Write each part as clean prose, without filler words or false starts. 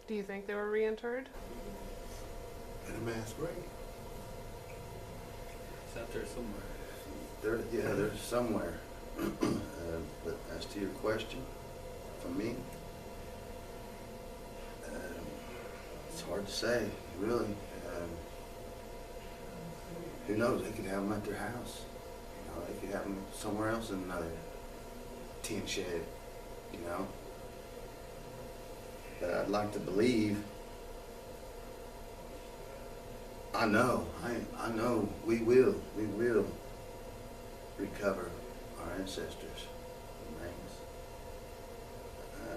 Do you think they were reinterred? In a mass grave. It's out there somewhere. They're somewhere. But as to your question, for me, it's hard to say, really. Who knows? They could have them at their house. You know, they could have them somewhere else in another tin shed. You know. But I'd like to believe. I know we will recover our ancestors' remains.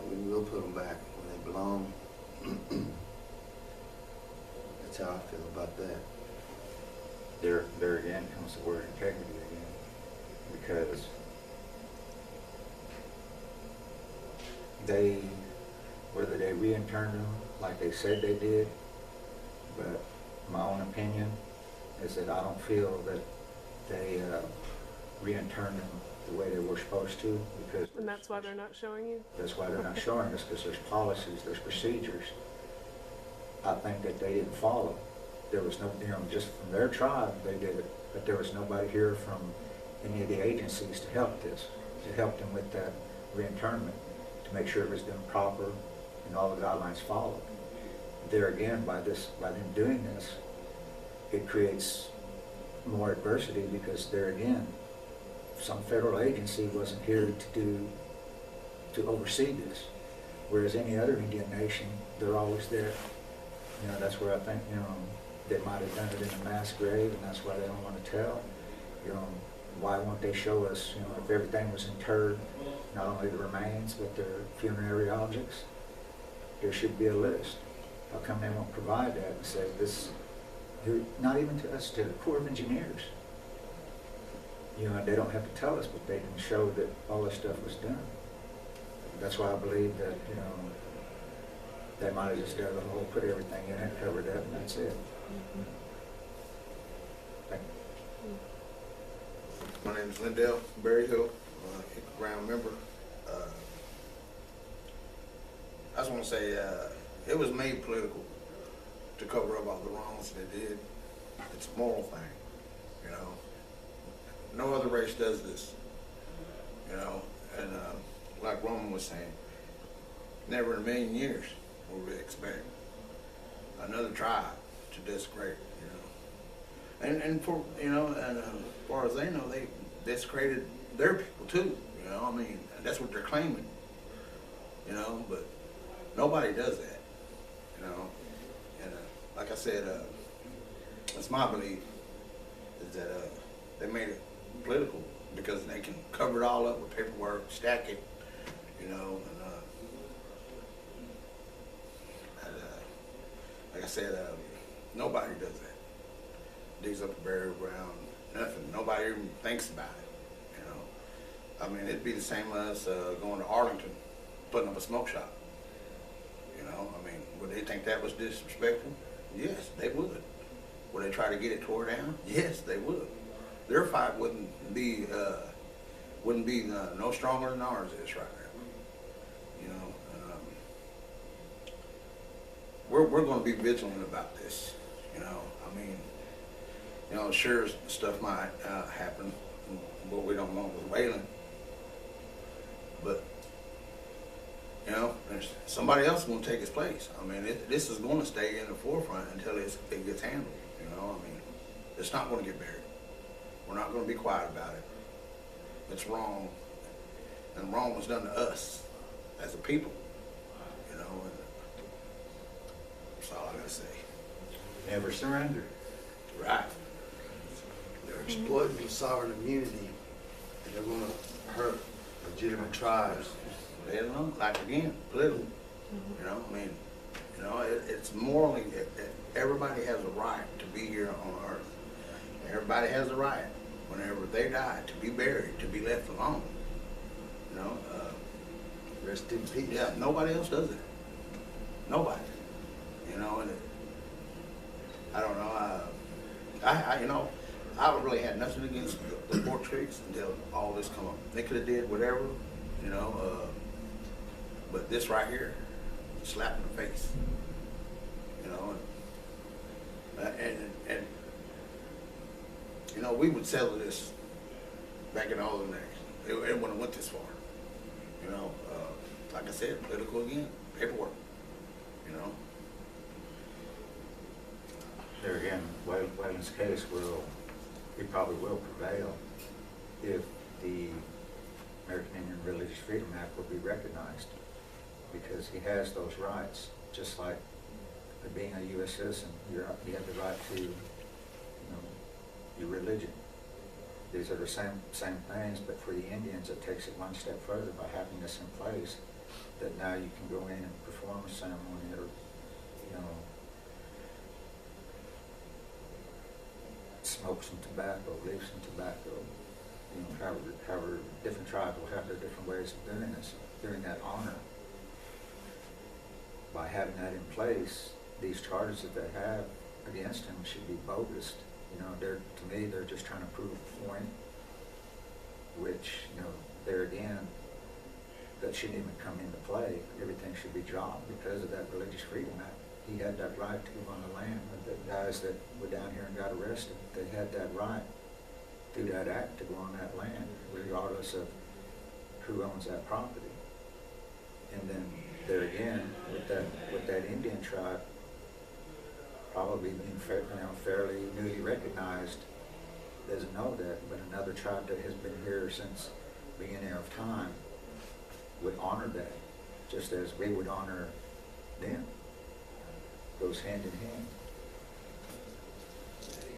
We will put them back where they belong. That's how I feel about that. There again comes the word integrity again, because whether they re-interned them like they said they did, but my own opinion is that I don't feel that they re-interned them the way they were supposed to, because... And that's why they're not showing you? That's why they're not showing us, because there's policies, there's procedures. I think that they didn't follow. There was no, just from their tribe, they did it, but there was nobody here from any of the agencies to help this, to help them with that reinternment, to make sure it was done proper and all the guidelines followed. There again, by them doing this, it creates more adversity, because there again, some federal agency wasn't here to oversee this. Whereas any other Indian nation, they're always there. You know, that's where I think, they might have done it in a mass grave, and that's why they don't want to tell. Why won't they show us, if everything was interred, not only the remains, but their funerary objects? There should be a list. How come they won't provide that and say this, not even to us, to the Corps of Engineers? They don't have to tell us, but they can show that all this stuff was done. That's why I believe that, they might have just dug a hole, put everything in it, covered it up, and that's it. Thank you. My name is Lindell Berryhill, Hickory Ground member. I just want to say it was made political to cover up all the wrongs they did. It's a moral thing, No other race does this, and like Roman was saying, never in a million years would we expect another tribe to desecrate, and for, as far as they know, they desecrated their people too, that's what they're claiming, but nobody does that, and like I said, that's my belief, is that they made it political because they can cover it all up with paperwork, stack it, and like I said, nobody does that. Digs up the burial ground, nothing. Nobody even thinks about it, it'd be the same as going to Arlington, putting up a smoke shop. Would they think that was disrespectful? Yes, they would. Would they try to get it tore down? Yes, they would. Their fight wouldn't be no stronger than ours is right now. We're going to be vigilant about this. Sure, stuff might happen, what we don't want with Wayland, but there's somebody else going to take its place. This is going to stay in the forefront until it gets handled. It's not going to get buried. We're not going to be quiet about it. It's wrong, and wrong was done to us as a people. And that's all I gotta say. Never surrender. Right. They're exploiting sovereign immunity, and they're going to hurt legitimate tribes. They don't know, like again, political. It's morally, everybody has a right to be here on earth. Everybody has a right, whenever they die, to be buried, to be left alone. Rest in peace. Yeah, nobody else does it. Nobody. And I don't know. I really had nothing against the Fort Creeks until all this come up. They could have did whatever, but this right here, slap in the face. You know, and you know, we would settle this back in all the days. It wouldn't have went this far. You know, like I said, political again, paperwork. You know. There again, Wayland's case he probably will prevail if the American Indian Religious Freedom Act will be recognized, because he has those rights, just like being a U.S. citizen. You have the right to, your religion. These are the same things, but for the Indians, it takes it one step further by having this in place, that now you can go in and perform a ceremony, or, smoke some tobacco, leave some tobacco. However different tribes will have their different ways of doing this, doing that honor. By having that in place, these charges that they have against him should be bogus. To me, they're just trying to prove a point, which, there again, that shouldn't even come into play. Everything should be dropped because of that Religious Freedom Act. He had that right to go on the land. The guys that were down here and got arrested, they had that right through that act to go on that land, regardless of who owns that property. And then there again, with that Indian tribe probably being fairly newly recognized, doesn't know that, but another tribe that has been here since the beginning of time would honor that, just as we would honor them. Goes hand in hand.